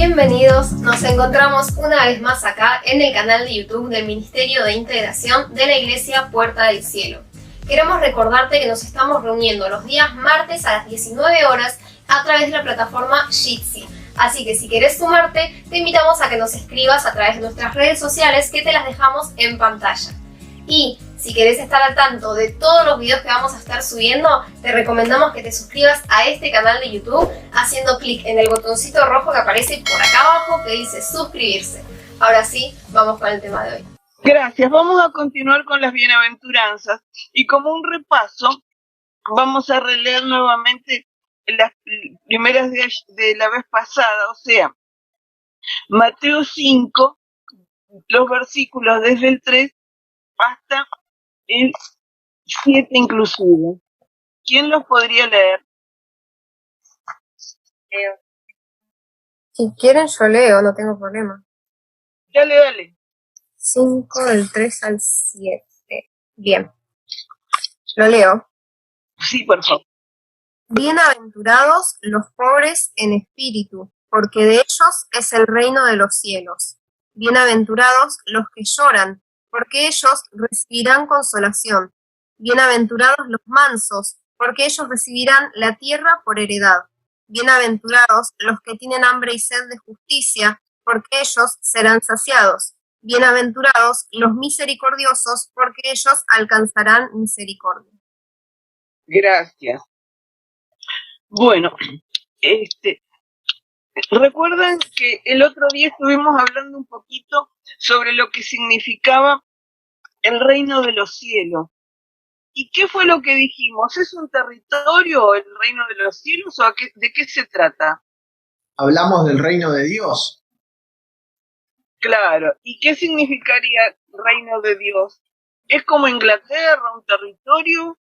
Bienvenidos, nos encontramos una vez más acá en el canal de YouTube del Ministerio de Integración de la Iglesia Puerta del Cielo. Queremos recordarte que nos estamos reuniendo los días martes a las 19 horas a través de la plataforma Jitsi. Así que si querés sumarte, te invitamos a que nos escribas a través de nuestras redes sociales que te las dejamos en pantalla. Y si querés estar al tanto de todos los videos que vamos a estar subiendo, te recomendamos que te suscribas a este canal de YouTube haciendo clic en el botoncito rojo que aparece por acá abajo que dice suscribirse. Ahora sí, vamos con el tema de hoy. Gracias. Vamos a continuar con las bienaventuranzas y como un repaso vamos a releer nuevamente las primeras de la vez pasada, o sea, Mateo 5, los versículos desde el 3 hasta el 7 inclusive. ¿Quién los podría leer? Si quieren yo leo, no tengo problema. Dale. 5 del 3 al 7. Bien, lo leo. Sí, por favor. Bienaventurados los pobres en espíritu, porque de ellos es el reino de los cielos. Bienaventurados los que lloran, porque ellos recibirán consolación. Bienaventurados los mansos, porque ellos recibirán la tierra por heredad. Bienaventurados los que tienen hambre y sed de justicia, porque ellos serán saciados. Bienaventurados los misericordiosos, porque ellos alcanzarán misericordia. Gracias. Bueno, recuerdan que el otro día estuvimos hablando un poquito sobre lo que significaba el reino de los cielos. ¿Y qué fue lo que dijimos? ¿Es un territorio el reino de los cielos o de qué se trata? Hablamos del reino de Dios. Claro. ¿Y qué significaría reino de Dios? ¿Es como Inglaterra, un territorio?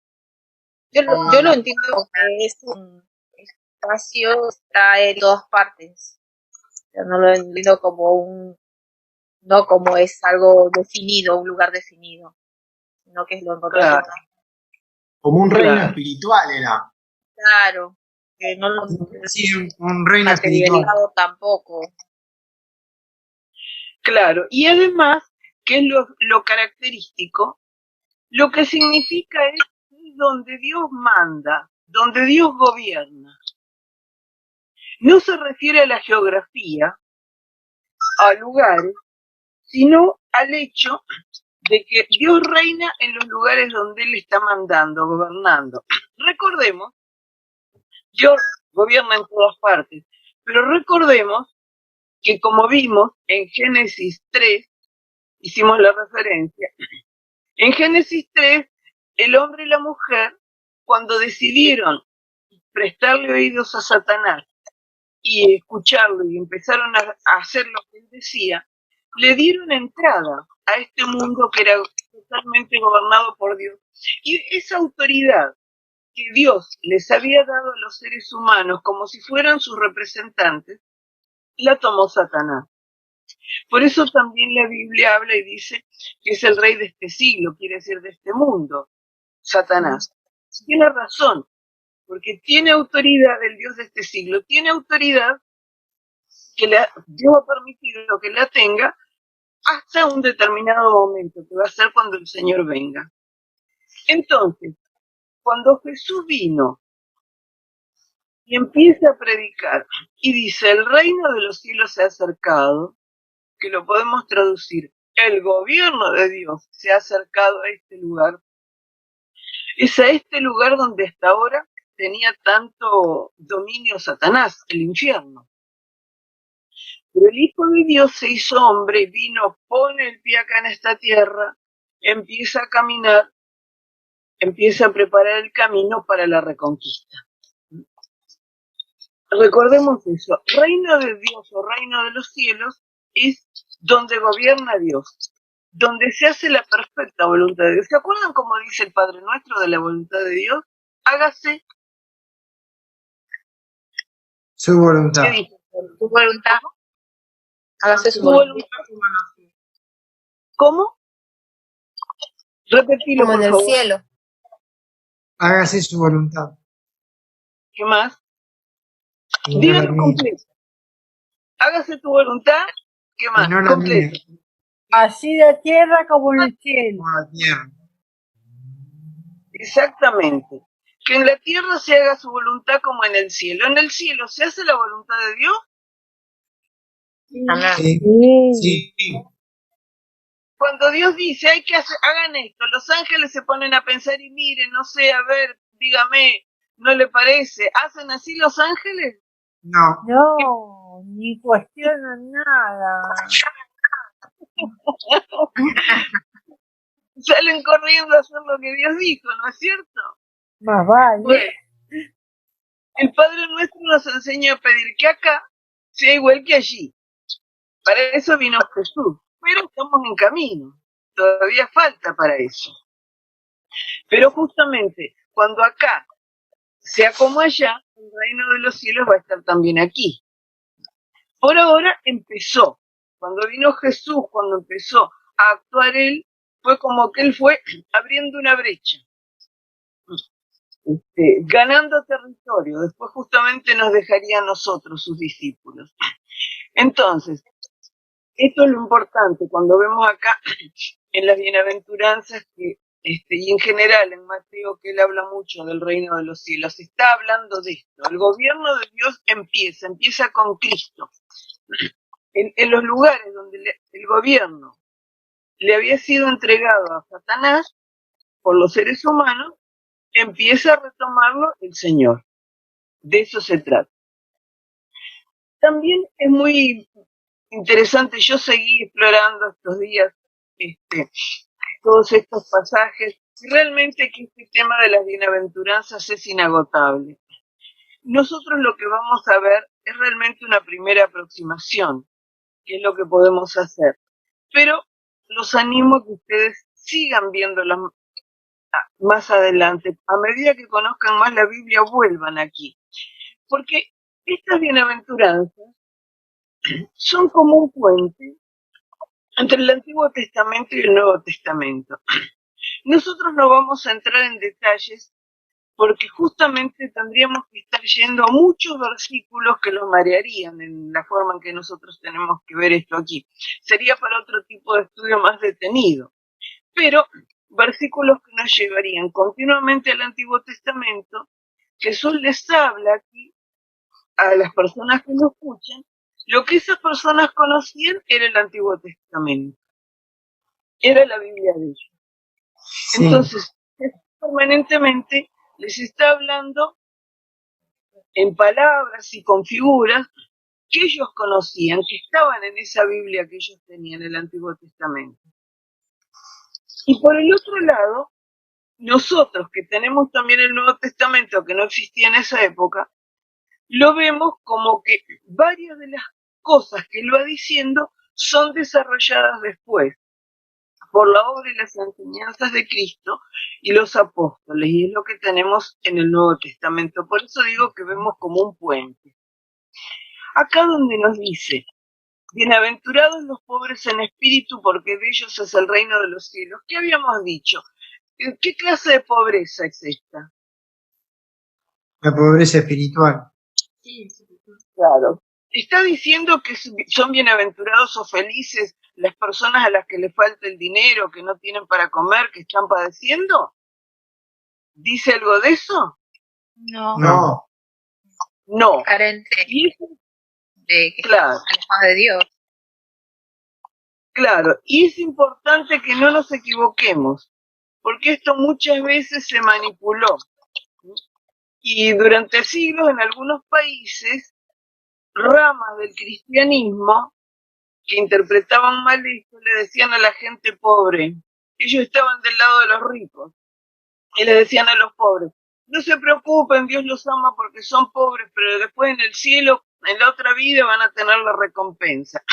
Yo lo entiendo como que es un espacio, está en todas partes. Yo no lo entiendo como no como es algo definido, un lugar definido, sino que es lo encontrado. Claro. Como un reino espiritual era. Claro, que no lo Sí, un reino espiritual. materializado tampoco. Claro, y además, ¿qué es lo característico? Lo que significa es donde Dios manda, donde Dios gobierna. No se refiere a la geografía, a lugares, sino al hecho de que Dios reina en los lugares donde Él está mandando, gobernando. Recordemos, Dios gobierna en todas partes, pero recordemos que como vimos en Génesis 3, hicimos la referencia, en Génesis 3, el hombre y la mujer, cuando decidieron prestarle oídos a Satanás y escucharlo y empezaron a hacer lo que él decía, le dieron entrada a este mundo que era totalmente gobernado por Dios. Y esa autoridad que Dios les había dado a los seres humanos como si fueran sus representantes, la tomó Satanás. Por eso también la Biblia habla y dice que es el rey de este siglo, quiere decir de este mundo, Satanás. Tiene razón, porque tiene autoridad el Dios de este siglo, tiene autoridad que Dios ha permitido que la tenga hasta un determinado momento, que va a ser cuando el Señor venga. Entonces, cuando Jesús vino y empieza a predicar y dice, el reino de los cielos se ha acercado, que lo podemos traducir, el gobierno de Dios se ha acercado a este lugar, es a este lugar donde hasta ahora tenía tanto dominio Satanás, el infierno. Pero el Hijo de Dios se hizo hombre, vino, pone el pie acá en esta tierra, empieza a caminar, empieza a preparar el camino para la reconquista. Recordemos eso, reino de Dios o reino de los cielos es donde gobierna Dios, donde se hace la perfecta voluntad de Dios. ¿Se acuerdan cómo dice el Padre Nuestro de la voluntad de Dios? Hágase Su voluntad. ¿Qué dice? Su voluntad. Hágase su voluntad. ¿Cómo? Repetilo, Como por en el favor. cielo. Hágase su voluntad. ¿Qué más? En la Díganlo tierra. completo. hágase tu voluntad, ¿qué Y más? no la mía, Completo. Así de tierra como en el cielo. como la tierra. Exactamente. Que en la tierra se haga su voluntad como en el cielo. ¿En el cielo se hace la voluntad de Dios? Amén. Sí, sí. Cuando Dios dice, hay que hagan esto, los ángeles se ponen a pensar y miren, no sé, a ver, dígame, ¿no le parece? ¿Hacen así los ángeles? No, No, ni cuestionan nada. Salen corriendo a hacer lo que Dios dijo, ¿no es cierto? Más vale. Bueno, el Padre Nuestro nos enseña a pedir que acá sea igual que allí. Para eso vino Jesús, pero estamos en camino, todavía falta para eso. Pero justamente cuando acá sea como allá, el reino de los cielos va a estar también aquí. Por ahora empezó. Cuando vino Jesús, cuando empezó a actuar él, fue como que él fue abriendo una brecha, ganando territorio. Después justamente nos dejaría a nosotros, sus discípulos. Entonces, esto es lo importante cuando vemos acá en las bienaventuranzas que y en general en Mateo, que él habla mucho del reino de los cielos, está hablando de esto. El gobierno de Dios empieza con Cristo. En los lugares donde el gobierno le había sido entregado a Satanás por los seres humanos, empieza a retomarlo el Señor. De eso se trata. También es muy interesante, yo seguí explorando estos días todos estos pasajes, y realmente que este tema de las bienaventuranzas es inagotable. Nosotros lo que vamos a ver es realmente una primera aproximación, que es lo que podemos hacer. Pero los animo a que ustedes sigan viéndolas más adelante. A medida que conozcan más la Biblia, vuelvan aquí. Porque estas bienaventuranzas son como un puente entre el Antiguo Testamento y el Nuevo Testamento. Nosotros no vamos a entrar en detalles porque justamente tendríamos que estar yendo a muchos versículos que los marearían en la forma en que nosotros tenemos que ver esto aquí. Sería para otro tipo de estudio más detenido. Pero versículos que nos llevarían continuamente al Antiguo Testamento, Jesús les habla aquí a las personas que lo escuchan, lo que esas personas conocían era el Antiguo Testamento, era la Biblia de ellos. sí. Entonces, permanentemente les está hablando en palabras y con figuras que ellos conocían, que estaban en esa Biblia que ellos tenían, el Antiguo Testamento. Y por el otro lado, nosotros que tenemos también el Nuevo Testamento, que no existía en esa época, lo vemos como que varias de las cosas que él va diciendo son desarrolladas después por la obra y las enseñanzas de Cristo y los apóstoles, y es lo que tenemos en el Nuevo Testamento. Por eso digo que vemos como un puente. Acá donde nos dice, bienaventurados los pobres en espíritu, porque de ellos es el reino de los cielos. ¿Qué habíamos dicho? ¿Qué clase de pobreza es esta? La pobreza espiritual. Claro. ¿Está diciendo que son bienaventurados o felices las personas a las que les falta el dinero, que no tienen para comer, que están padeciendo? ¿Dice algo de eso? No, No, No. carente Y eso, de que claro, somos de Dios. claro. Y es importante que no nos equivoquemos, porque esto muchas veces se manipuló. Y durante siglos en algunos países, ramas del cristianismo que interpretaban mal esto le decían a la gente pobre. Ellos estaban del lado de los ricos y le decían a los pobres, no se preocupen, Dios los ama porque son pobres, pero después en el cielo, en la otra vida van a tener la recompensa.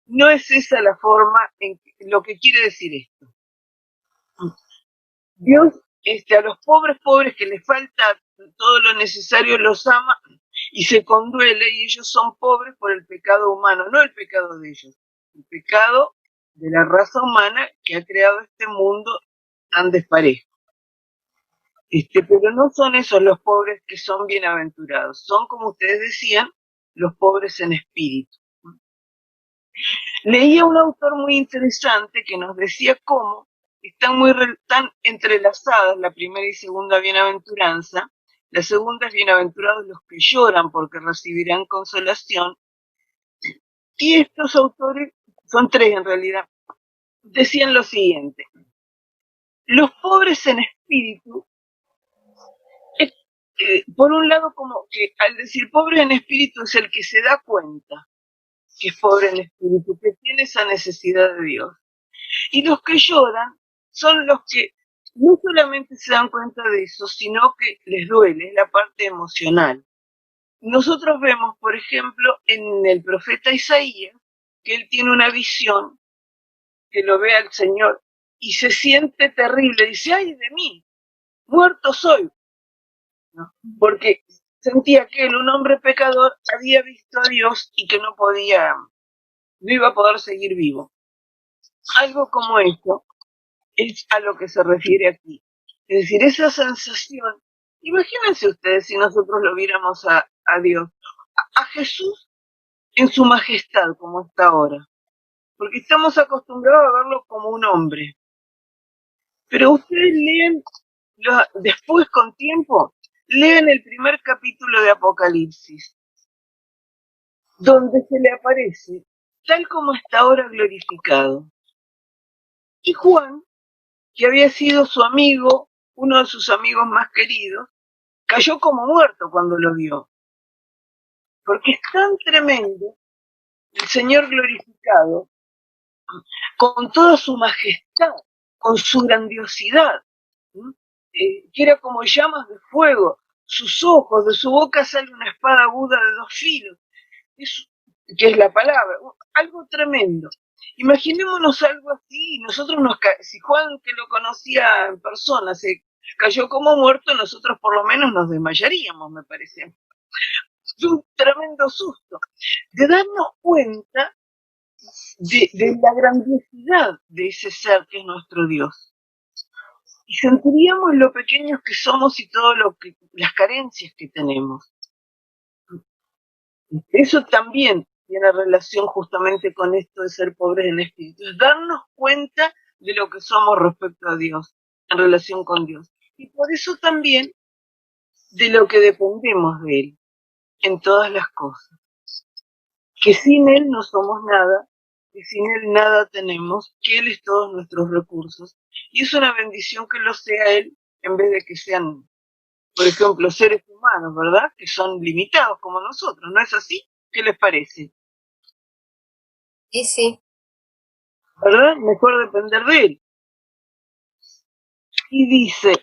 No es esa la forma en lo que quiere decir esto. Dios a los pobres que les falta todo lo necesario los ama y se conduele, y ellos son pobres por el pecado humano, no el pecado de ellos, el pecado de la raza humana que ha creado este mundo tan desparejo. Pero no son esos los pobres que son bienaventurados, son, como ustedes decían, los pobres en espíritu. Leía un autor muy interesante que nos decía cómo están entrelazadas la primera y segunda bienaventuranza. La segunda es bienaventurados los que lloran porque recibirán consolación. Y estos autores, son tres en realidad, decían lo siguiente: los pobres en espíritu, por un lado, como que al decir pobre en espíritu es el que se da cuenta que es pobre en espíritu, que tiene esa necesidad de Dios. Y los que lloran son los que no solamente se dan cuenta de eso, sino que les duele, es la parte emocional. Nosotros vemos, por ejemplo, en el profeta Isaías, que él tiene una visión, que lo ve al Señor, y se siente terrible, dice, ¡ay de mí! Muerto soy, ¿no? Porque sentía que él, un hombre pecador, había visto a Dios y que no iba a poder seguir vivo. Algo como esto es a lo que se refiere aquí. Es decir, esa sensación, imagínense ustedes si nosotros lo viéramos a Dios, a Jesús en su majestad como está ahora, porque estamos acostumbrados a verlo como un hombre. Pero ustedes leen, después con tiempo, leen el primer capítulo de Apocalipsis, donde se le aparece tal como está ahora glorificado. Y Juan, que había sido su amigo, uno de sus amigos más queridos, cayó como muerto cuando lo vio. Porque es tan tremendo el Señor glorificado, con toda su majestad, con su grandiosidad, que era como llamas de fuego, sus ojos, de su boca sale una espada aguda de 2 filos, que es la palabra, algo tremendo. Imaginémonos algo así, nosotros si Juan, que lo conocía en persona, se cayó como muerto, nosotros por lo menos nos desmayaríamos, me parece. Un tremendo susto, de darnos cuenta de la grandiosidad de ese ser que es nuestro Dios. Y sentiríamos lo pequeños que somos y las carencias que tenemos. Eso también tiene relación justamente con esto de ser pobres en espíritu, es darnos cuenta de lo que somos respecto a Dios, en relación con Dios. Y por eso también de lo que dependemos de Él, en todas las cosas. Que sin Él no somos nada, que sin Él nada tenemos, que Él es todos nuestros recursos. Y es una bendición que lo sea Él, en vez de que sean, por ejemplo, seres humanos, ¿verdad? Que son limitados como nosotros, ¿no es así? ¿Qué les parece? Y sí. ¿Verdad? Mejor depender de Él. Y dice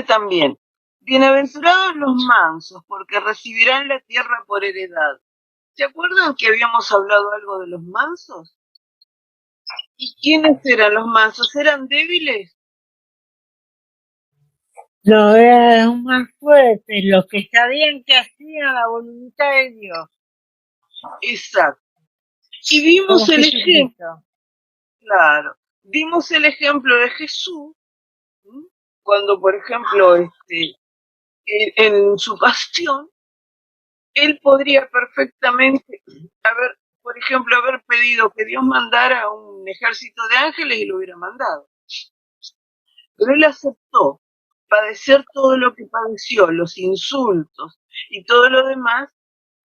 también, bienaventurados los mansos, porque recibirán la tierra por heredad. ¿Se acuerdan que habíamos hablado algo de los mansos? ¿Y quiénes eran los mansos? ¿Eran débiles? No eran los más fuertes, los que sabían que hacían la voluntad de Dios. Exacto. Y Como vimos el ejemplo, Jesucristo. claro, vimos el ejemplo de Jesús, cuando, por ejemplo, en su pasión, él podría perfectamente por ejemplo, haber pedido que Dios mandara un ejército de ángeles y lo hubiera mandado. Pero él aceptó padecer todo lo que padeció, los insultos y todo lo demás,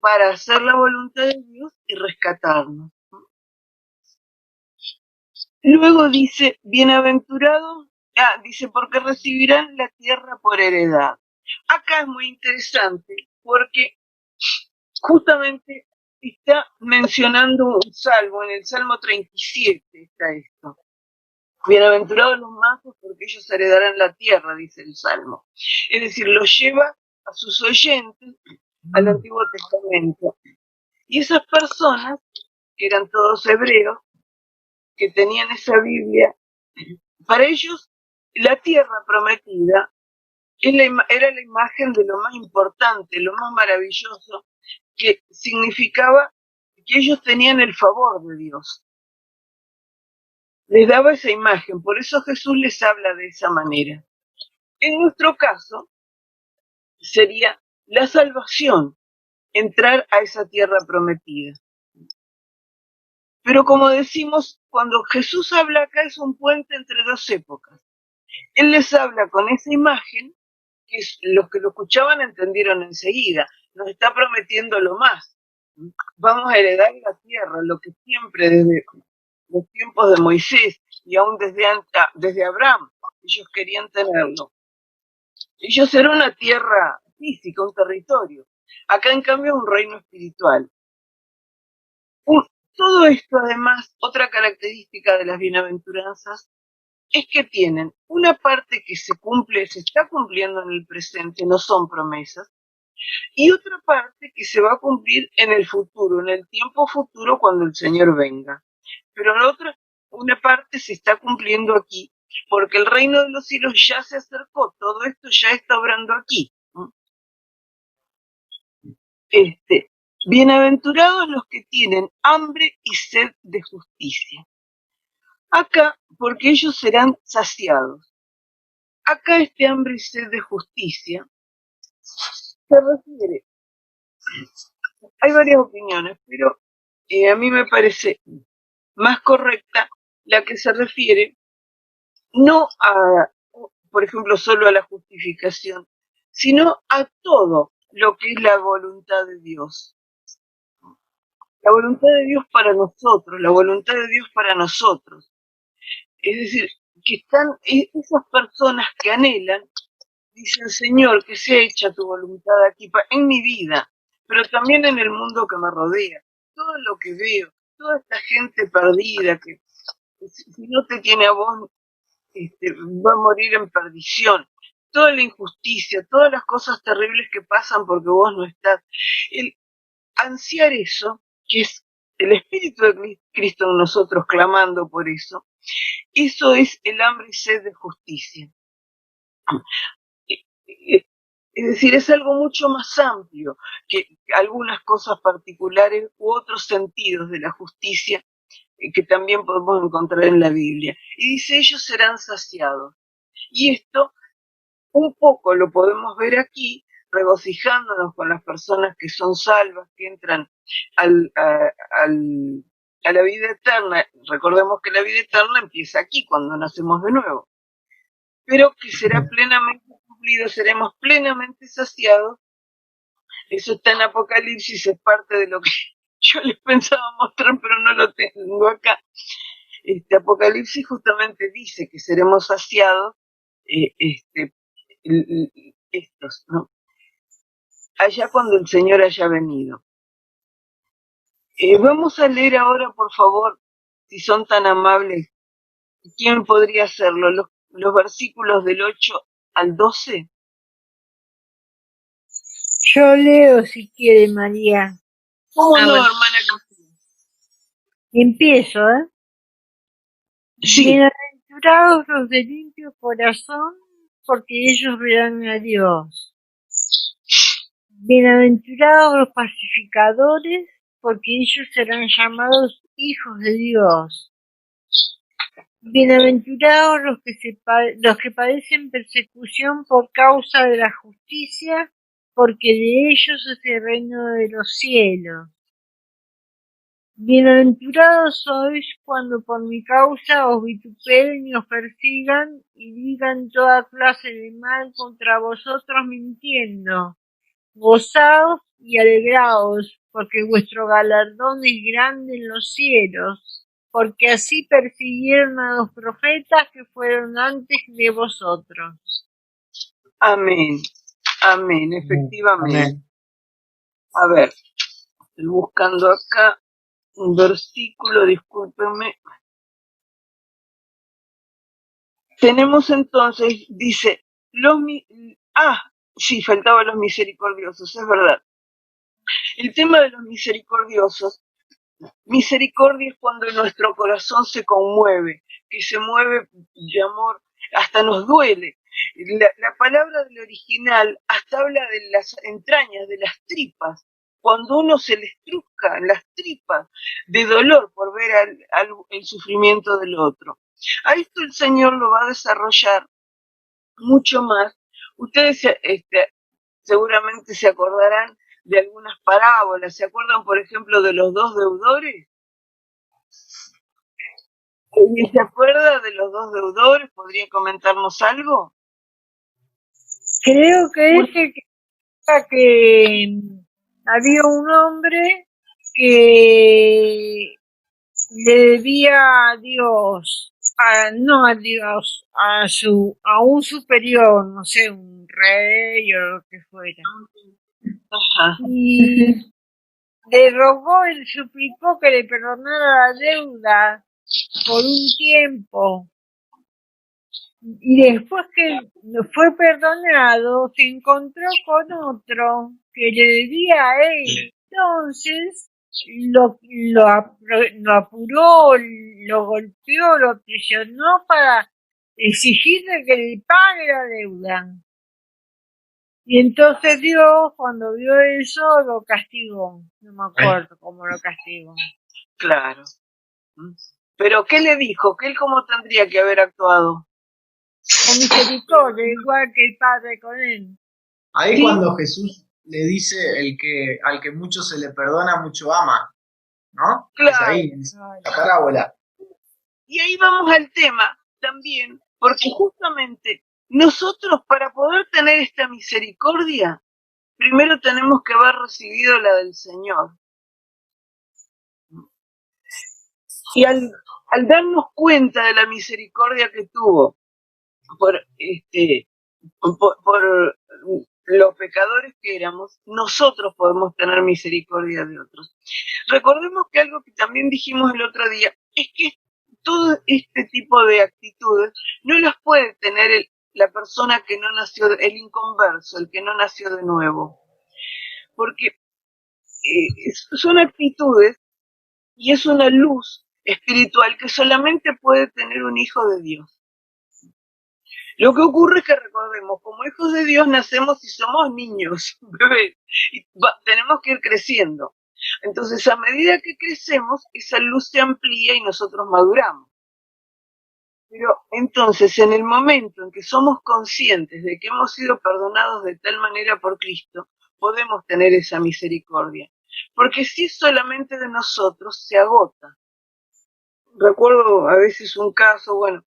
para hacer la voluntad de Dios y rescatarnos. Luego dice, bienaventurados, dice, porque recibirán la tierra por heredad. Acá es muy interesante porque justamente está mencionando un salmo, en el Salmo 37 está esto. Bienaventurados los mansos porque ellos heredarán la tierra, dice el Salmo. Es decir, los lleva a sus oyentes al Antiguo Testamento. Y esas personas, que eran todos hebreos, que tenían esa Biblia, para ellos la tierra prometida era la imagen de lo más importante, lo más maravilloso, que significaba que ellos tenían el favor de Dios. Les daba esa imagen, por eso Jesús les habla de esa manera. En nuestro caso, sería la salvación, entrar a esa tierra prometida. Pero como decimos, cuando Jesús habla acá es un puente entre dos épocas. Él les habla con esa imagen que los que lo escuchaban entendieron enseguida. Nos está prometiendo lo más. Vamos a heredar la tierra, lo que siempre desde los tiempos de Moisés y aún desde Abraham ellos querían tenerlo. Ellos eran una tierra física, un territorio. Acá en cambio es un reino espiritual. Todo esto además, otra característica de las bienaventuranzas es que tienen una parte que se está cumpliendo en el presente, no son promesas, y otra parte que se va a cumplir en el futuro, en el tiempo futuro cuando el Señor venga. Pero la otra, una parte se está cumpliendo aquí, porque el reino de los cielos ya se acercó, todo esto ya está obrando aquí. Bienaventurados los que tienen hambre y sed de justicia. Acá, porque ellos serán saciados. Acá este hambre y sed de justicia se refiere, hay varias opiniones, pero a mí me parece más correcta la que se refiere no a, por ejemplo, solo a la justificación, sino a todo lo que es la voluntad de Dios. La voluntad de Dios para nosotros, la voluntad de Dios para nosotros. Es decir, que están esas personas que anhelan, dicen, Señor, que sea hecha tu voluntad aquí en mi vida, pero también en el mundo que me rodea. Todo lo que veo, toda esta gente perdida que si no te tiene a vos, va a morir en perdición. Toda la injusticia, todas las cosas terribles que pasan porque vos no estás. El ansiar eso, que es el Espíritu de Cristo en nosotros clamando por eso es el hambre y sed de justicia. Es decir, es algo mucho más amplio que algunas cosas particulares u otros sentidos de la justicia que también podemos encontrar en la Biblia. Y dice, ellos serán saciados. Y esto un poco lo podemos ver aquí, regocijándonos con las personas que son salvas, que entran a la vida eterna. Recordemos que la vida eterna empieza aquí, cuando nacemos de nuevo. Pero que será plenamente cumplido, seremos plenamente saciados. Eso está en Apocalipsis, es parte de lo que yo les pensaba mostrar, pero no lo tengo acá. Apocalipsis justamente dice que seremos saciados, estos, ¿no? Allá cuando el Señor haya venido. Vamos a leer ahora, por favor, si son tan amables, ¿quién podría hacerlo? Los versículos del 8 al 12. Yo leo si quiere, María. ¿Cómo no, bueno. hermana? Empiezo, ¿eh? Sí. Bienaventurados los de limpio corazón, porque ellos verán a Dios. Bienaventurados los pacificadores, porque ellos serán llamados hijos de Dios. Bienaventurados los que padecen persecución por causa de la justicia, porque de ellos es el reino de los cielos. Bienaventurados sois cuando por mi causa os vituperen y os persigan y digan toda clase de mal contra vosotros mintiendo. Gozaos y alegraos, porque vuestro galardón es grande en los cielos, porque así persiguieron a los profetas que fueron antes de vosotros. Amén. Amén, efectivamente. Amén. A ver, estoy buscando acá un versículo, discúlpenme. Tenemos entonces, dice, sí, faltaban los misericordiosos, es verdad. El tema de los misericordiosos, misericordia es cuando nuestro corazón se conmueve, que se mueve de amor, hasta nos duele. La palabra del original hasta habla de las entrañas, de las tripas, cuando uno se le estruja en las tripas de dolor por ver el sufrimiento del otro. A esto el Señor lo va a desarrollar mucho más. Ustedes seguramente se acordarán de algunas parábolas. ¿Se acuerdan, por ejemplo, de los dos deudores? ¿Y se acuerda de los dos deudores? ¿Podría comentarnos algo? Creo que ese que había un hombre que le debía a Dios, no a Dios, a un superior, no sé, un rey o lo que fuera. Ajá. Y le rogó y le suplicó que le perdonara la deuda por un tiempo. Y después que fue perdonado, se encontró con otro que le debía a él. Entonces lo apuró, lo golpeó, lo presionó para exigirle que le pague la deuda. Y entonces Dios, cuando vio eso, lo castigó. No me acuerdo cómo lo castigó. Claro. Pero ¿qué le dijo? ¿Que él cómo tendría que haber actuado? Con misericordia, igual que el Padre con él. Ahí Sí. cuando Jesús le dice al que mucho se le perdona, mucho ama, ¿no? Claro. Es ahí, en la parábola. Y ahí vamos al tema también, porque justamente nosotros para poder tener esta misericordia, primero tenemos que haber recibido la del Señor. Y al darnos cuenta de la misericordia que tuvo por los pecadores que éramos, nosotros podemos tener misericordia de otros. Recordemos que algo que también dijimos el otro día es que todo este tipo de actitudes no las puede tener la persona que no nació, el inconverso, el que no nació de nuevo. Porque son actitudes y es una luz espiritual que solamente puede tener un hijo de Dios. Lo que ocurre es que recordemos, como hijos de Dios nacemos y somos niños, bebés, y tenemos que ir creciendo. Entonces, a medida que crecemos, esa luz se amplía y nosotros maduramos. Pero entonces, en el momento en que somos conscientes de que hemos sido perdonados de tal manera por Cristo, podemos tener esa misericordia. Porque si es solamente de nosotros, se agota. Recuerdo a veces un caso, bueno,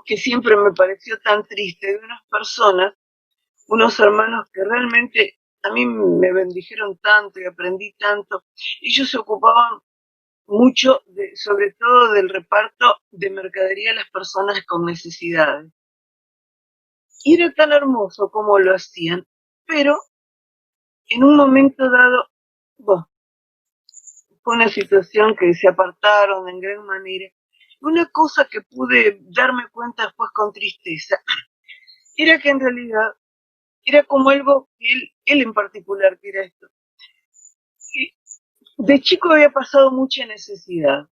que siempre me pareció tan triste, de unas personas, unos hermanos que realmente a mí me bendijeron tanto y aprendí tanto. Ellos se ocupaban mucho, sobre todo del reparto de mercadería a las personas con necesidades. Y era tan hermoso como lo hacían, pero en un momento dado, fue una situación que se apartaron en gran manera. Una cosa que pude darme cuenta después con tristeza, era que en realidad era como algo que él en particular, que era esto. De chico había pasado mucha necesidad.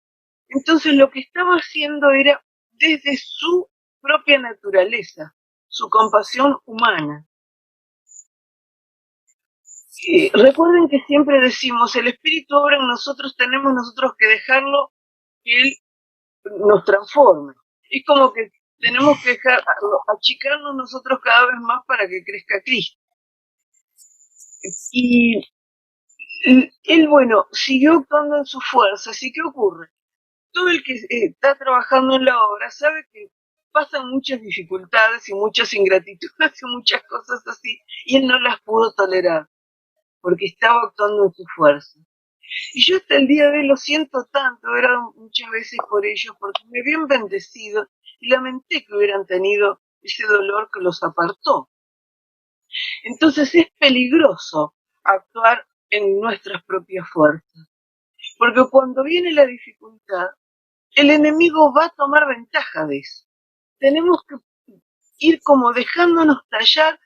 Entonces lo que estaba haciendo era desde su propia naturaleza, su compasión humana. Recuerden que siempre decimos, el Espíritu obra en nosotros, tenemos nosotros que dejarlo que Él nos transforme. Es como que tenemos que dejar achicarnos nosotros cada vez más para que crezca Cristo. Y él, bueno, siguió actuando en su fuerza. ¿Y qué ocurre? Todo el que está trabajando en la obra sabe que pasan muchas dificultades y muchas ingratitudes y muchas cosas así, y él no las pudo tolerar, porque estaba actuando en su fuerza. Y yo hasta el día de hoy lo siento tanto, era muchas veces por ellos, porque me habían bendecido y lamenté que hubieran tenido ese dolor que los apartó. Entonces es peligroso actuar en nuestras propias fuerzas, porque cuando viene la dificultad, el enemigo va a tomar ventaja de eso. Tenemos que ir como dejándonos tallar.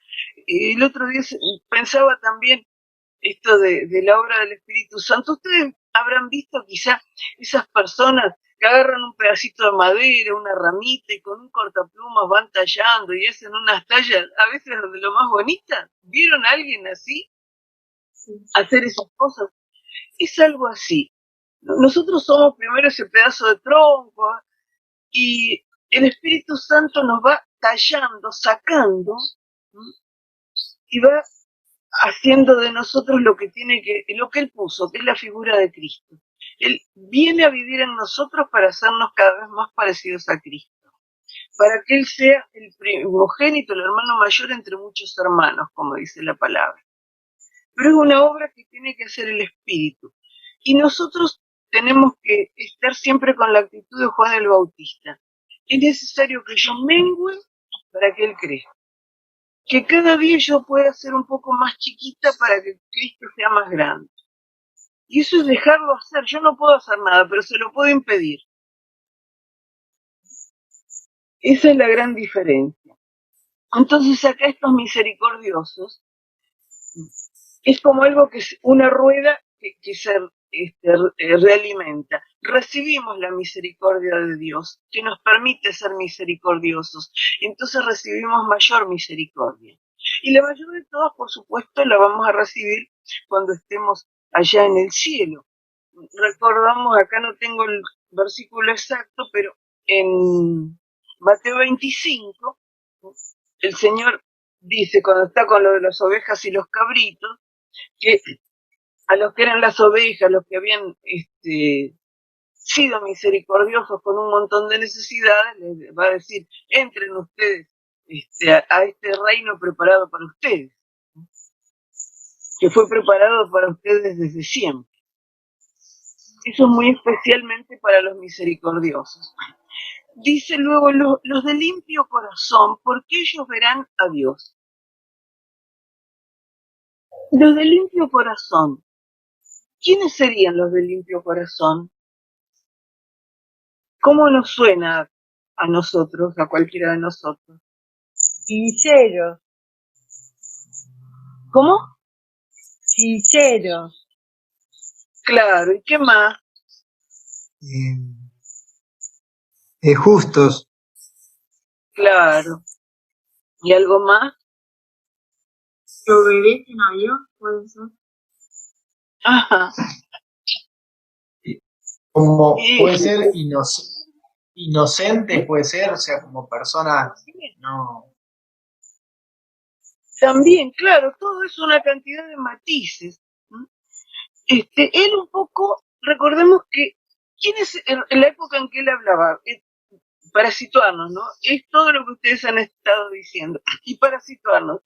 El otro día pensaba también esto de la obra del Espíritu Santo. Ustedes habrán visto quizá esas personas que agarran un pedacito de madera, una ramita y con un cortaplumas van tallando y hacen unas tallas a veces de lo más bonitas. ¿Vieron a alguien así hacer esas cosas? Es algo así. Nosotros somos primero ese pedazo de tronco y el Espíritu Santo nos va tallando, sacando, y va haciendo de nosotros lo que Él puso, que es la figura de Cristo. Él viene a vivir en nosotros para hacernos cada vez más parecidos a Cristo, para que Él sea el primogénito, el hermano mayor entre muchos hermanos, como dice la palabra. Pero es una obra que tiene que hacer el Espíritu. Y nosotros tenemos que estar siempre con la actitud de Juan el Bautista. Es necesario que yo mengüe para que Él crezca. Que cada día yo pueda ser un poco más chiquita para que Cristo sea más grande. Y eso es dejarlo hacer. Yo no puedo hacer nada, pero se lo puedo impedir. Esa es la gran diferencia. Entonces acá estos misericordiosos es como algo que es una rueda que se realimenta. Recibimos la misericordia de Dios, que nos permite ser misericordiosos. Entonces recibimos mayor misericordia. Y la mayor de todas, por supuesto, la vamos a recibir cuando estemos allá en el cielo. Recordamos, acá no tengo el versículo exacto, pero en Mateo 25, el Señor dice, cuando está con lo de las ovejas y los cabritos, que a los que eran las ovejas, los que habían sido misericordiosos con un montón de necesidades, les va a decir, entren ustedes a este reino preparado para ustedes, que fue preparado para ustedes desde siempre. Eso es muy especialmente para los misericordiosos. Dice luego, los de limpio corazón, porque ellos verán a Dios. Los de limpio corazón. ¿Quiénes serían los de limpio corazón? ¿Cómo nos suena a nosotros, a cualquiera de nosotros? Sinceros, ¿Cómo? sinceros, Claro, ¿y qué más? Justos, Claro. ¿Y algo más? Que obedecen a Dios, puede ser. Ajá. Como Y puede ser inocente, puede ser, o sea, como persona, no. también, claro, todo es una cantidad de matices. Él un poco, recordemos que, ¿quién es en la época en que él hablaba? Para situarnos, ¿no? Es todo lo que ustedes han estado diciendo. Y para situarnos,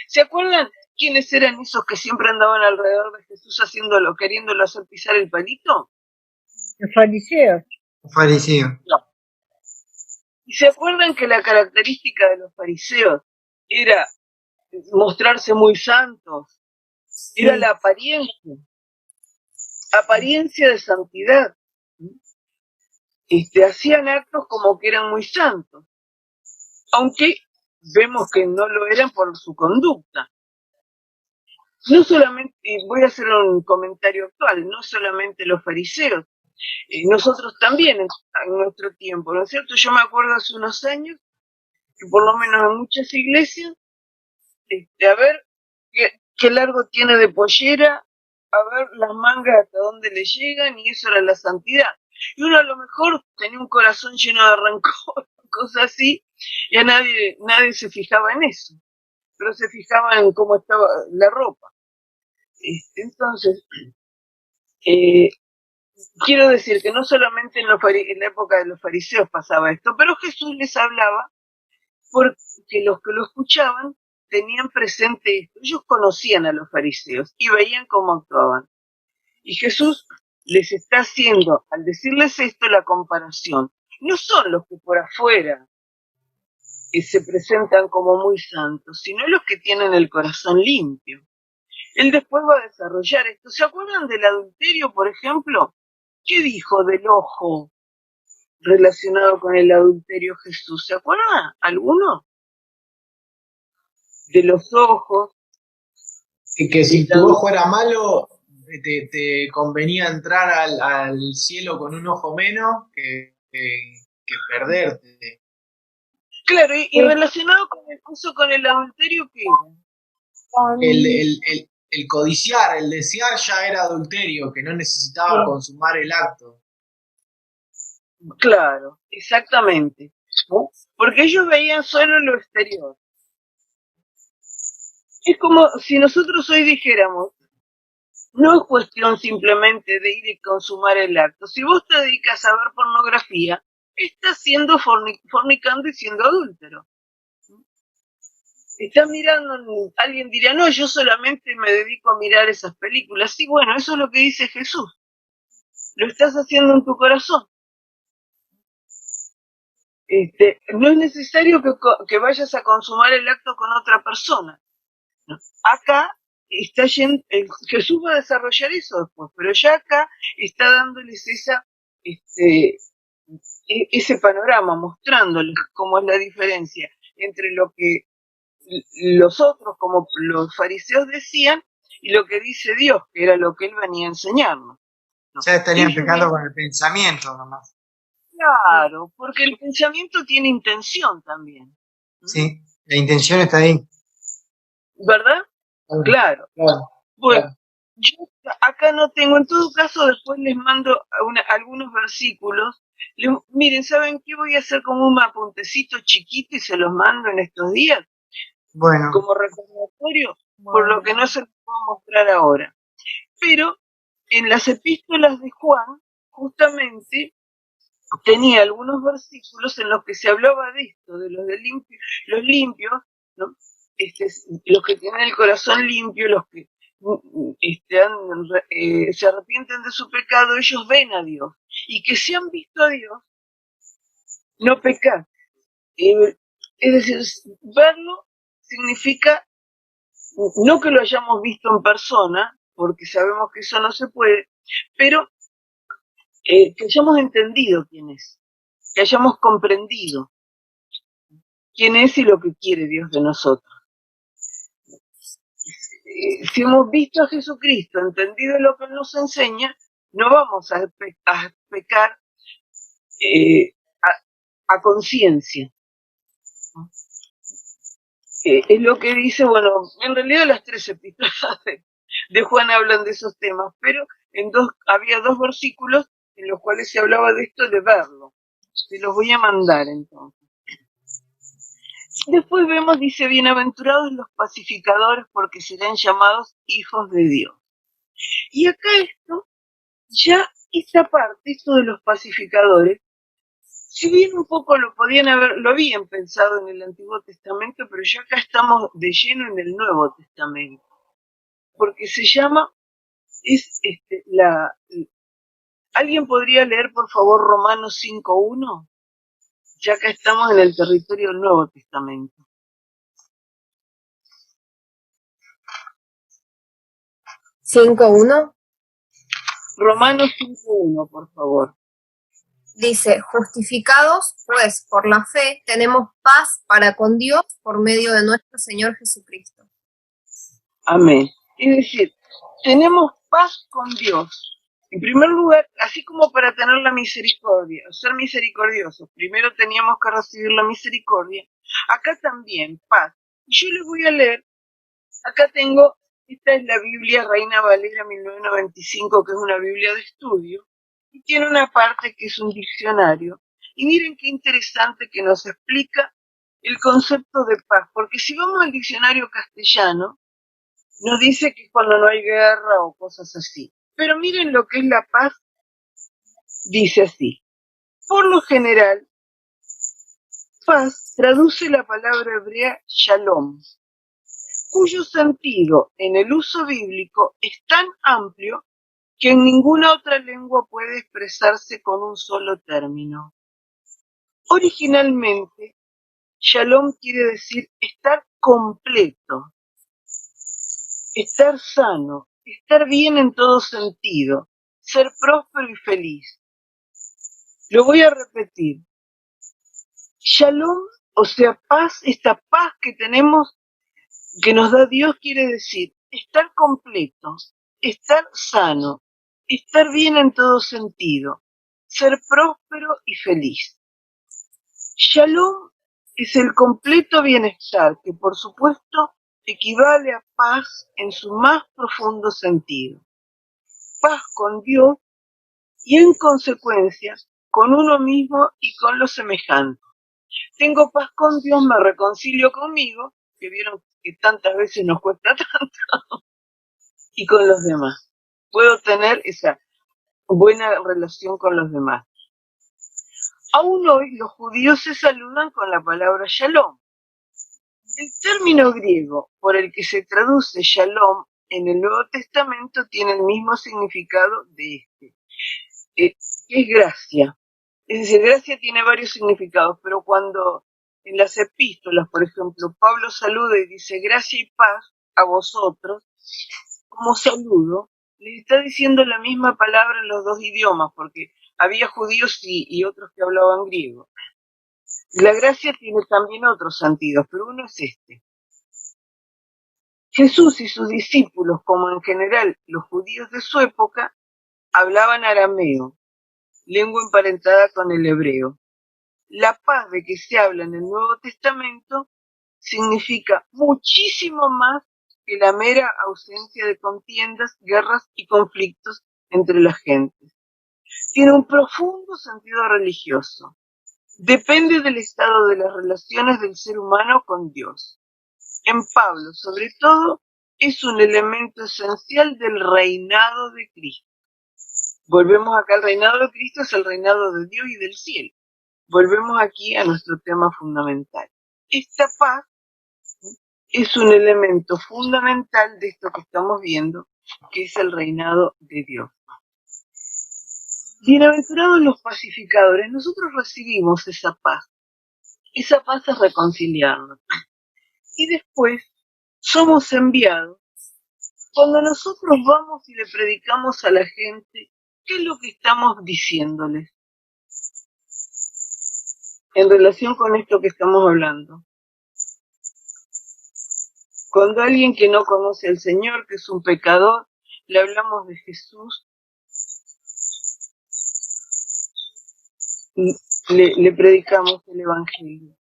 ¿se acuerdan quiénes eran esos que siempre andaban alrededor de Jesús haciéndolo, queriéndolo hacer pisar el palito? los fariseos. fariseo. ¿Y se acuerdan que la característica de los fariseos era mostrarse muy santos? Era la apariencia de santidad. Hacían actos como que eran muy santos, aunque vemos que no lo eran por su conducta. No solamente, voy a hacer un comentario actual, no solamente los fariseos, nosotros también en nuestro tiempo, ¿no es cierto? Yo me acuerdo hace unos años que por lo menos en muchas iglesias, a ver qué largo tiene de pollera, a ver las mangas hasta dónde le llegan, y eso era la santidad. Y uno a lo mejor tenía un corazón lleno de rencor, cosas así, y a nadie se fijaba en eso, pero se fijaba en cómo estaba la ropa. Entonces, quiero decir que no solamente en la época de los fariseos pasaba esto, pero Jesús les hablaba porque los que lo escuchaban tenían presente esto. Ellos conocían a los fariseos y veían cómo actuaban. Y Jesús les está haciendo, al decirles esto, la comparación. No son los que por afuera se presentan como muy santos, sino los que tienen el corazón limpio. Él después va a desarrollar esto. ¿Se acuerdan del adulterio, por ejemplo? ¿Qué dijo del ojo relacionado con el adulterio Jesús? ¿Se acuerdan alguno? De los ojos. Que si tu ojo era malo, te convenía entrar al cielo con un ojo menos que perderte. Claro, y relacionado con el adulterio, ¿qué era? El codiciar, el desear ya era adulterio, que no necesitaba consumar el acto. Claro, exactamente. ¿No? Porque ellos veían solo lo exterior. Es como si nosotros hoy dijéramos, No es cuestión simplemente de ir y consumar el acto. Si vos te dedicas a ver pornografía, estás siendo fornicando y siendo adúltero. Estás mirando, alguien dirá, no, yo solamente me dedico a mirar esas películas. Sí, bueno, eso es lo que dice Jesús. Lo estás haciendo en tu corazón. No es necesario que vayas a consumar el acto con otra persona. ¿No? Acá está Jesús va a desarrollar eso después, pero ya acá está dándoles ese panorama, mostrándoles cómo es la diferencia entre lo que los otros, como los fariseos decían, y lo que dice Dios, que era lo que él venía a enseñarnos. ¿No? Ya estarían pecando con el pensamiento nomás. Claro, porque el pensamiento tiene intención también. Sí, la intención está ahí. ¿Verdad? Claro. Bueno, Claro. yo acá no tengo, en todo caso después les mando algunos versículos. Miren, ¿saben qué? Voy a hacer como un apuntecito chiquito y se los mando en estos días, Bueno, como recordatorio, por lo que no se los puedo mostrar ahora. Pero en las epístolas de Juan, justamente, tenía algunos versículos en los que se hablaba de esto, de los limpios, ¿no? Los que tienen el corazón limpio, los que se arrepienten de su pecado, ellos ven a Dios. Y que si han visto a Dios, no pecar. Es decir, verlo significa no que lo hayamos visto en persona, porque sabemos que eso no se puede, pero que hayamos entendido quién es, que hayamos comprendido quién es y lo que quiere Dios de nosotros. Si hemos visto a Jesucristo, entendido lo que Él nos enseña, no vamos a pecar a conciencia. Es lo que dice, bueno, en realidad las 3 epístolas de Juan hablan de esos temas, pero había 2 versículos en los cuales se hablaba de esto, de verlo. Se los voy a mandar entonces. Después vemos, dice, bienaventurados los pacificadores porque serán llamados hijos de Dios. Y acá ya esta parte, esto de los pacificadores, si bien un poco lo habían pensado en el Antiguo Testamento, pero ya acá estamos de lleno en el Nuevo Testamento. Porque se llama, ¿alguien podría leer por favor Romanos 5.1? Ya acá estamos en el territorio del Nuevo Testamento. ¿5:1? Romanos 5.1, por favor. Dice, justificados, pues, por la fe, tenemos paz para con Dios por medio de nuestro Señor Jesucristo. Amén. Es decir, tenemos paz con Dios. En primer lugar, así como para tener la misericordia, ser misericordiosos, primero teníamos que recibir la misericordia. Acá también, paz. Y yo les voy a leer, acá tengo, esta es la Biblia Reina Valera 1995, que es una Biblia de estudio, y tiene una parte que es un diccionario. Y miren qué interesante que nos explica el concepto de paz, porque si vamos al diccionario castellano, nos dice que cuando no hay guerra o cosas así. Pero miren lo que es la paz, dice así. Por lo general, paz traduce la palabra hebrea shalom, cuyo sentido en el uso bíblico es tan amplio que en ninguna otra lengua puede expresarse con un solo término. Originalmente, shalom quiere decir estar completo, estar sano, estar bien en todo sentido, ser próspero y feliz. Lo voy a repetir. Shalom, o sea, paz, esta paz que tenemos, que nos da Dios, quiere decir estar completo, estar sano, estar bien en todo sentido, ser próspero y feliz. Shalom es el completo bienestar, que por supuesto equivale a paz en su más profundo sentido. Paz con Dios y en consecuencia con uno mismo y con los semejantes. Tengo paz con Dios, me reconcilio conmigo, que vieron que tantas veces nos cuesta tanto, y con los demás. puedo tener esa buena relación con los demás. Aún hoy los judíos se saludan con la palabra shalom. El término griego por el que se traduce shalom en el Nuevo Testamento tiene el mismo significado de este, que es gracia. Es decir, gracia tiene varios significados, pero cuando en las epístolas, por ejemplo, Pablo saluda y dice gracia y paz a vosotros, como saludo, les está diciendo la misma palabra en los dos idiomas, porque había judíos y otros que hablaban griego. La gracia tiene también otros sentidos, pero uno es este. Jesús y sus discípulos, como en general los judíos de su época, hablaban arameo, lengua emparentada con el hebreo. La paz de que se habla en el Nuevo Testamento significa muchísimo más que la mera ausencia de contiendas, guerras y conflictos entre las gentes. Tiene un profundo sentido religioso. Depende del estado de las relaciones del ser humano con Dios. En Pablo, sobre todo, es un elemento esencial del reinado de Cristo. Volvemos acá, el reinado de Cristo es el reinado de Dios y del cielo. Volvemos aquí a nuestro tema fundamental. Esta paz es un elemento fundamental de esto que estamos viendo, que es el reinado de Dios. Bienaventurados los pacificadores, nosotros recibimos esa paz. Esa paz es reconciliarnos. Y después somos enviados. Cuando nosotros vamos y le predicamos a la gente, ¿qué es lo que estamos diciéndoles en relación con esto que estamos hablando? Cuando alguien que no conoce al Señor, que es un pecador, le hablamos de Jesús, le predicamos el Evangelio.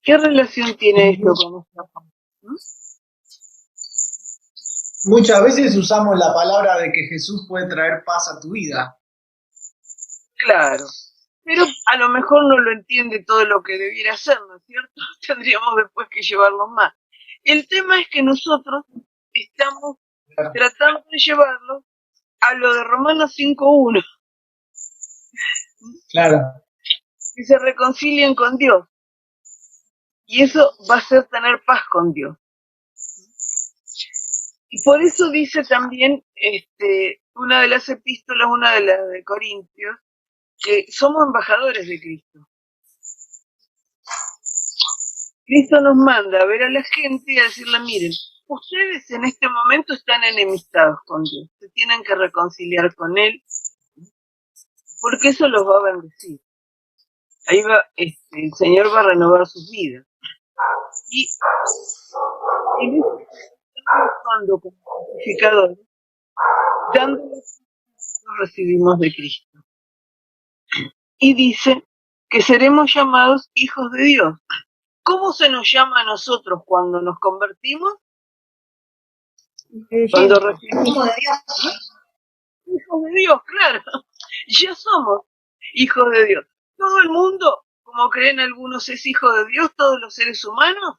¿Qué relación tiene esto con nuestra paz? Muchas veces usamos la palabra de que Jesús puede traer paz a tu vida. Claro, pero a lo mejor no lo entiende todo lo que debiera hacer, ¿no es cierto? Tendríamos después que llevarlo más. El tema es que nosotros estamos tratando de llevarlo a lo de Romanos 5.1. Claro. Que se reconcilien con Dios. Y eso va a ser tener paz con Dios. Y por eso dice también una de las epístolas, una de las de Corintios, que somos embajadores de Cristo. Cristo nos manda a ver a la gente y a decirle, miren, ustedes en este momento están enemistados con Dios, se tienen que reconciliar con Él, porque eso los va a bendecir. Ahí va, el Señor va a renovar sus vidas. Y en eso estamos actuando como pacificadores, dando lo que nosotros recibimos de Cristo. Y dice que seremos llamados hijos de Dios. ¿Cómo se nos llama a nosotros cuando nos convertimos? Cuando recibimos Hijo de Dios. hijos de Dios, claro. Ya somos hijos de Dios. Todo el mundo, como creen algunos, es hijo de Dios, todos los seres humanos.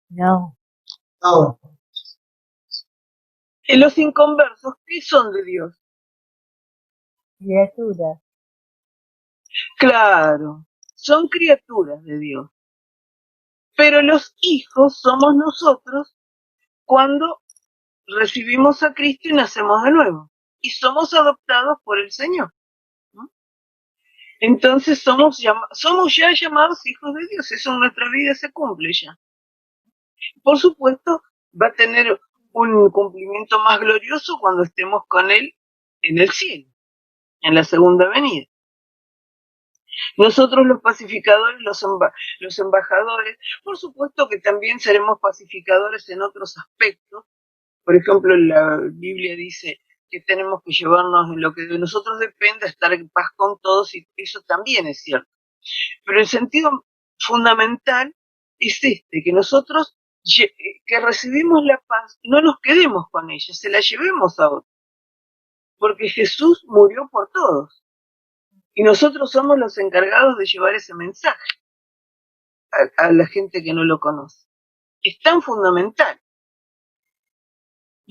No. No. En los inconversos, ¿qué son de Dios? Criatura. Claro, son criaturas de Dios. Pero los hijos somos nosotros cuando recibimos a Cristo y nacemos de nuevo. Y somos adoptados por el Señor. ¿No? Entonces somos ya llamados hijos de Dios. Eso en nuestra vida se cumple ya. Por supuesto, va a tener un cumplimiento más glorioso cuando estemos con Él en el cielo, en la segunda venida. Nosotros los pacificadores, los embajadores, por supuesto que también seremos pacificadores en otros aspectos. Por ejemplo, la Biblia dice que tenemos que llevarnos en lo que de nosotros dependa, estar en paz con todos, y eso también es cierto. Pero el sentido fundamental es que nosotros que recibimos la paz, no nos quedemos con ella, se la llevemos a otros. Porque Jesús murió por todos. Y nosotros somos los encargados de llevar ese mensaje a la gente que no lo conoce. Es tan fundamental.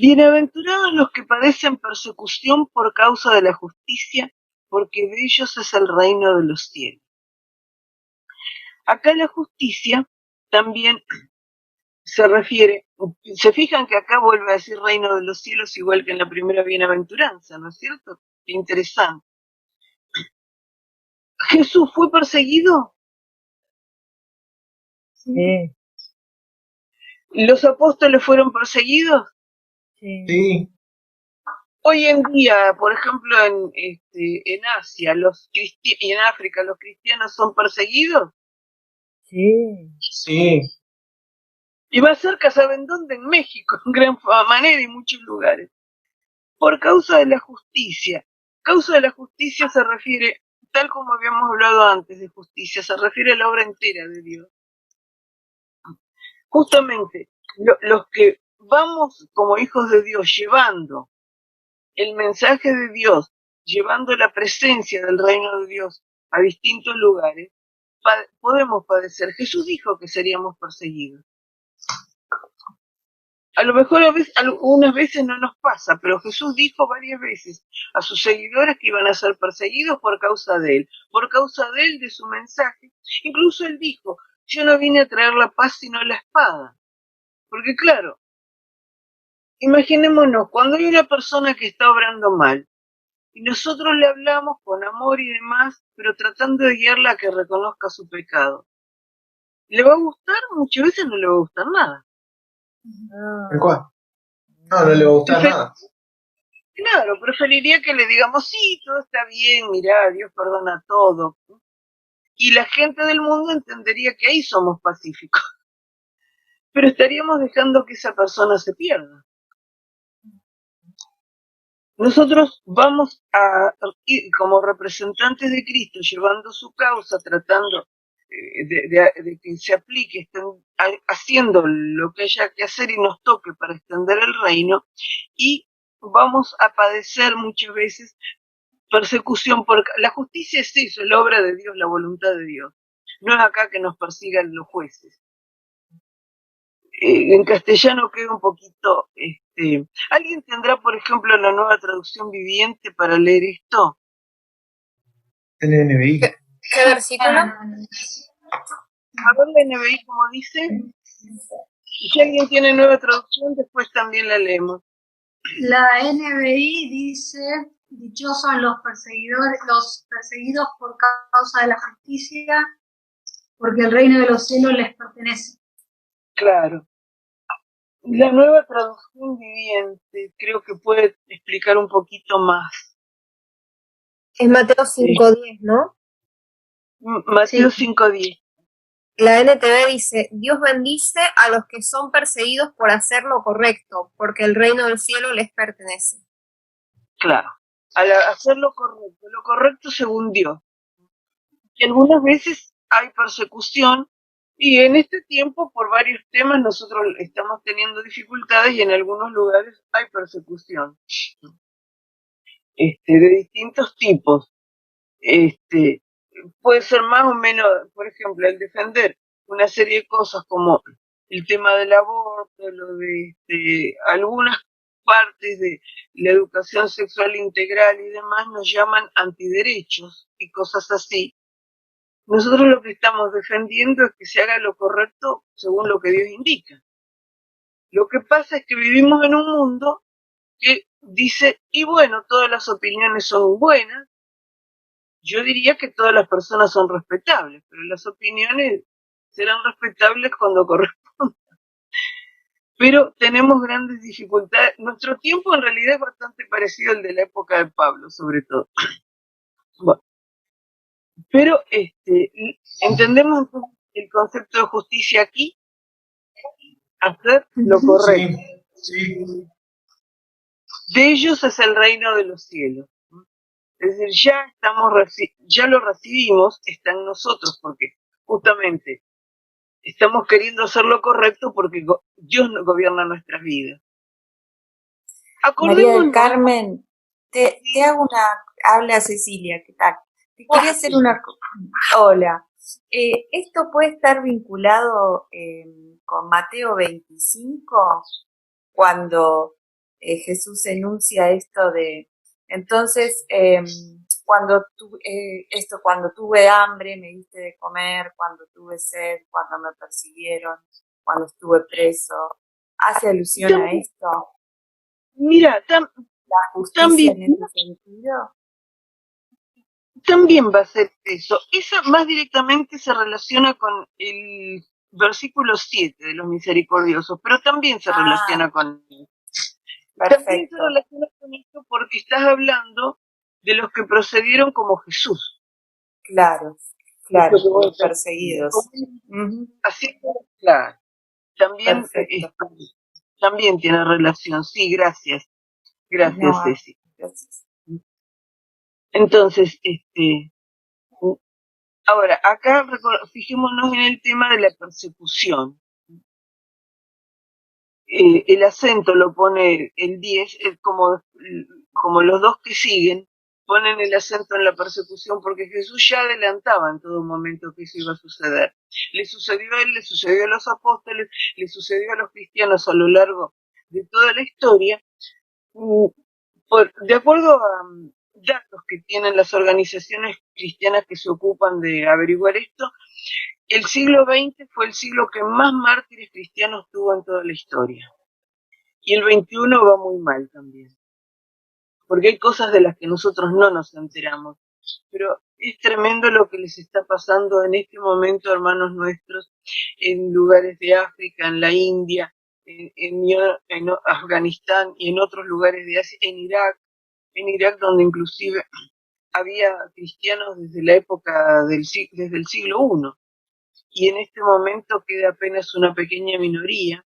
Bienaventurados los que padecen persecución por causa de la justicia, porque de ellos es el reino de los cielos. Acá la justicia también se refiere, se fijan que acá vuelve a decir reino de los cielos igual que en la primera bienaventuranza, ¿no es cierto? Qué interesante. ¿Jesús fue perseguido? Sí, ¿Los apóstoles fueron perseguidos? sí, Sí, Hoy en día, por ejemplo, en Asia y en África, ¿los cristianos son perseguidos? sí. sí. Y más cerca, ¿saben dónde? En México, en gran manera y muchos lugares. Por causa de la justicia. Causa de la justicia se refiere, tal como habíamos hablado antes de justicia, se refiere a la obra entera de Dios. Justamente, los que vamos como hijos de Dios llevando el mensaje de Dios, llevando la presencia del reino de Dios a distintos lugares, podemos padecer. Jesús dijo que seríamos perseguidos. A lo mejor algunas veces no nos pasa, pero Jesús dijo varias veces a sus seguidores que iban a ser perseguidos por causa de él, de su mensaje. Incluso él dijo, yo no vine a traer la paz sino la espada. Porque claro, imaginémonos, cuando hay una persona que está obrando mal, y nosotros le hablamos con amor y demás, pero tratando de guiarla a que reconozca su pecado. ¿Le va a gustar? Muchas veces no le va a gustar nada. ¿Tal cual? No, no le va a gustar nada. Claro, preferiría que le digamos, sí, todo está bien, mirá, Dios perdona todo. Y la gente del mundo entendería que ahí somos pacíficos. Pero estaríamos dejando que esa persona se pierda. Nosotros vamos a ir como representantes de Cristo, llevando su causa, tratando de que se aplique, estén haciendo lo que haya que hacer y nos toque para extender el reino, y vamos a padecer muchas veces persecución. Porque la justicia es eso, la obra de Dios, la voluntad de Dios. No es acá que nos persigan los jueces. En castellano queda un poquito, ¿alguien tendrá, por ejemplo, la Nueva Traducción Viviente para leer esto? El NBI. ¿Qué versículo? A ver la NBI como dice. Si alguien tiene Nueva Traducción, después también la leemos. La NBI dice, dichosos los perseguidos por causa de la justicia, porque el reino de los cielos les pertenece. Claro. La Nueva Traducción Viviente creo que puede explicar un poquito más. Es Mateo 5:10, ¿no? Mateo 5:10. La NTV dice, Dios bendice a los que son perseguidos por hacer lo correcto, porque el reino del cielo les pertenece. Claro. Al hacer lo correcto según Dios. Y algunas veces hay persecución, y en este tiempo, por varios temas, nosotros estamos teniendo dificultades y en algunos lugares hay persecución. De distintos tipos. Puede ser más o menos, por ejemplo, el defender una serie de cosas como el tema del aborto, lo de algunas partes de la educación sexual integral y demás nos llaman antiderechos y cosas así. Nosotros lo que estamos defendiendo es que se haga lo correcto según lo que Dios indica. Lo que pasa es que vivimos en un mundo que dice, y bueno, todas las opiniones son buenas. Yo diría que todas las personas son respetables, pero las opiniones serán respetables cuando corresponda. Pero tenemos grandes dificultades. Nuestro tiempo en realidad es bastante parecido al de la época de Pablo, sobre todo. Bueno, pero entendemos el concepto de justicia aquí, hacer lo correcto. Sí. De ellos es el reino de los cielos. Es decir, ya lo recibimos, está en nosotros, porque justamente estamos queriendo hacer lo correcto porque Dios gobierna nuestras vidas. María del Carmen, te hago habla Cecilia, ¿qué tal? Te quería hacer hola. ¿Esto puede estar vinculado con Mateo 25? Cuando Jesús enuncia esto de, entonces, cuando tuve hambre me diste de comer, cuando tuve sed, cuando me persiguieron, cuando estuve preso, ¿hace alusión a esto? Mira, ¿La justicia en ese sentido? también va a ser eso. Esa más directamente se relaciona con el versículo 7 de los misericordiosos, pero también se relaciona con también se relaciona con esto porque estás hablando de los que procedieron como Jesús. Claro, los perseguidos. Así, claro. También, también tiene relación. Sí, gracias. Gracias, Ceci. Gracias. Entonces, ahora, acá fijémonos en el tema de la persecución. El acento lo pone el 10, como los dos que siguen, ponen el acento en la persecución porque Jesús ya adelantaba en todo momento que eso iba a suceder. Le sucedió a él, le sucedió a los apóstoles, le sucedió a los cristianos a lo largo de toda la historia. De acuerdo a datos que tienen las organizaciones cristianas que se ocupan de averiguar esto, el siglo XX fue el siglo que más mártires cristianos tuvo en toda la historia. Y el XXI va muy mal también. Porque hay cosas de las que nosotros no nos enteramos. Pero es tremendo lo que les está pasando en este momento, hermanos nuestros, en lugares de África, en la India, en Afganistán y en otros lugares de Asia, en Irak donde inclusive había cristianos desde la época desde el siglo I. Y en este momento queda apenas una pequeña minoría.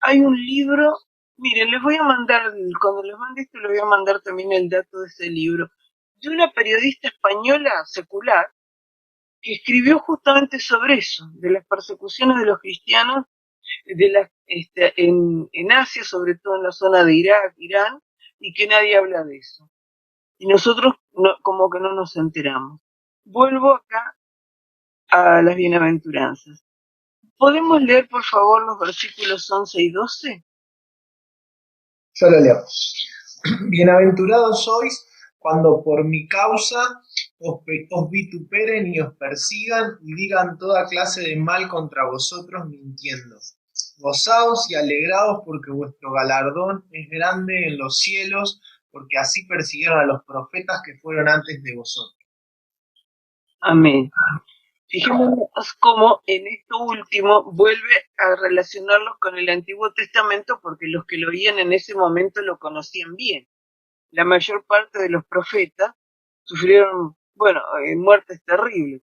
Hay un libro, miren, les voy a mandar, cuando les mande esto les voy a mandar también el dato de ese libro, de una periodista española secular que escribió justamente sobre eso, de las persecuciones de los cristianos en Asia, sobre todo en la zona de Irak, Irán, y que nadie habla de eso. Y nosotros como que no nos enteramos. Vuelvo acá a las bienaventuranzas. ¿Podemos leer, por favor, los versículos 11 y 12? Yo lo leo. Bienaventurados sois cuando por mi causa os vituperen y os persigan y digan toda clase de mal contra vosotros mintiendo. Gozaos y alegraos porque vuestro galardón es grande en los cielos, porque así persiguieron a los profetas que fueron antes de vosotros. Amén. Fijémonos cómo en esto último vuelve a relacionarlos con el Antiguo Testamento porque los que lo oían en ese momento lo conocían bien. La mayor parte de los profetas sufrieron, muertes terribles.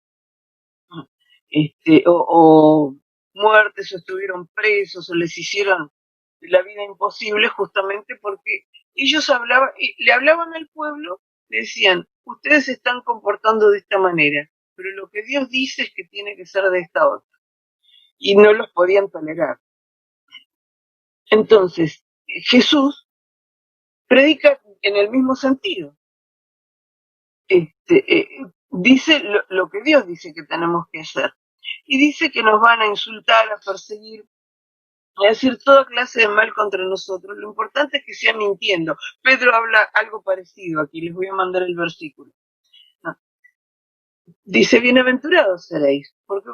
O muertes, o estuvieron presos, o les hicieron la vida imposible justamente porque ellos le hablaban al pueblo, le decían, ustedes se están comportando de esta manera, pero lo que Dios dice es que tiene que ser de esta otra. Y no los podían tolerar. Entonces, Jesús predica en el mismo sentido. Dice lo que Dios dice que tenemos que hacer. Y dice que nos van a insultar, a perseguir, a decir toda clase de mal contra nosotros. Lo importante es que sea mintiendo. Pedro habla algo parecido aquí, les voy a mandar el versículo. Dice, bienaventurados seréis, porque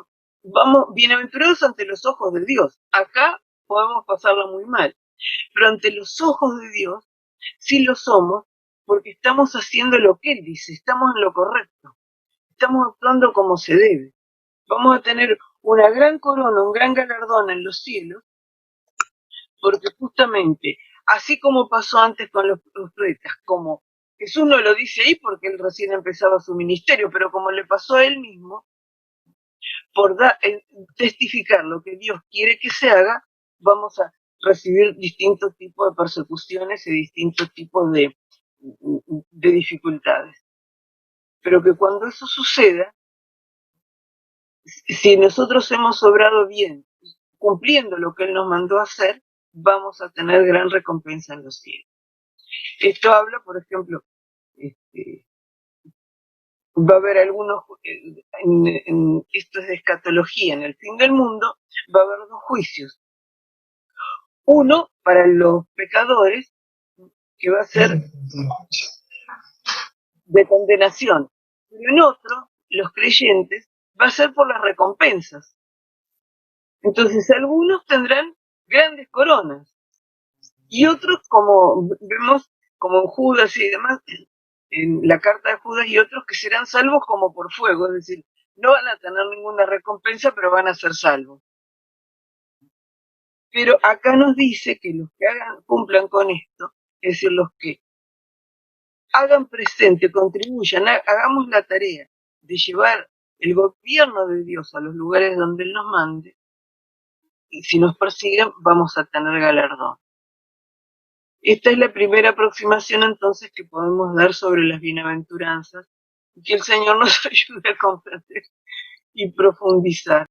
bienaventurados ante los ojos de Dios. Acá podemos pasarla muy mal, pero ante los ojos de Dios sí lo somos, porque estamos haciendo lo que Él dice, estamos en lo correcto, estamos actuando como se debe. Vamos a tener una gran corona, un gran galardón en los cielos, porque justamente, así como pasó antes con los profetas, como Jesús no lo dice ahí porque él recién empezaba su ministerio, pero como le pasó a él mismo, por testificar lo que Dios quiere que se haga, vamos a recibir distintos tipos de persecuciones y distintos tipos de dificultades. Pero que cuando eso suceda, si nosotros hemos obrado bien, cumpliendo lo que Él nos mandó a hacer, vamos a tener gran recompensa en los cielos. Esto habla, por ejemplo, va a haber algunos, esto es de escatología, en el fin del mundo va a haber dos juicios. Uno, para los pecadores, que va a ser de condenación, pero en otro, los creyentes, va a ser por las recompensas. Entonces algunos tendrán grandes coronas y otros, como vemos, como Judas y demás, en la carta de Judas, y otros que serán salvos como por fuego, es decir, no van a tener ninguna recompensa, pero van a ser salvos. Pero acá nos dice que los que cumplan con esto, es decir, los que hagan presente, contribuyan, hagamos la tarea de llevar el gobierno de Dios a los lugares donde Él nos mande, y si nos persiguen vamos a tener galardón. Esta es la primera aproximación entonces que podemos dar sobre las bienaventuranzas, y que el Señor nos ayude a comprender y profundizar.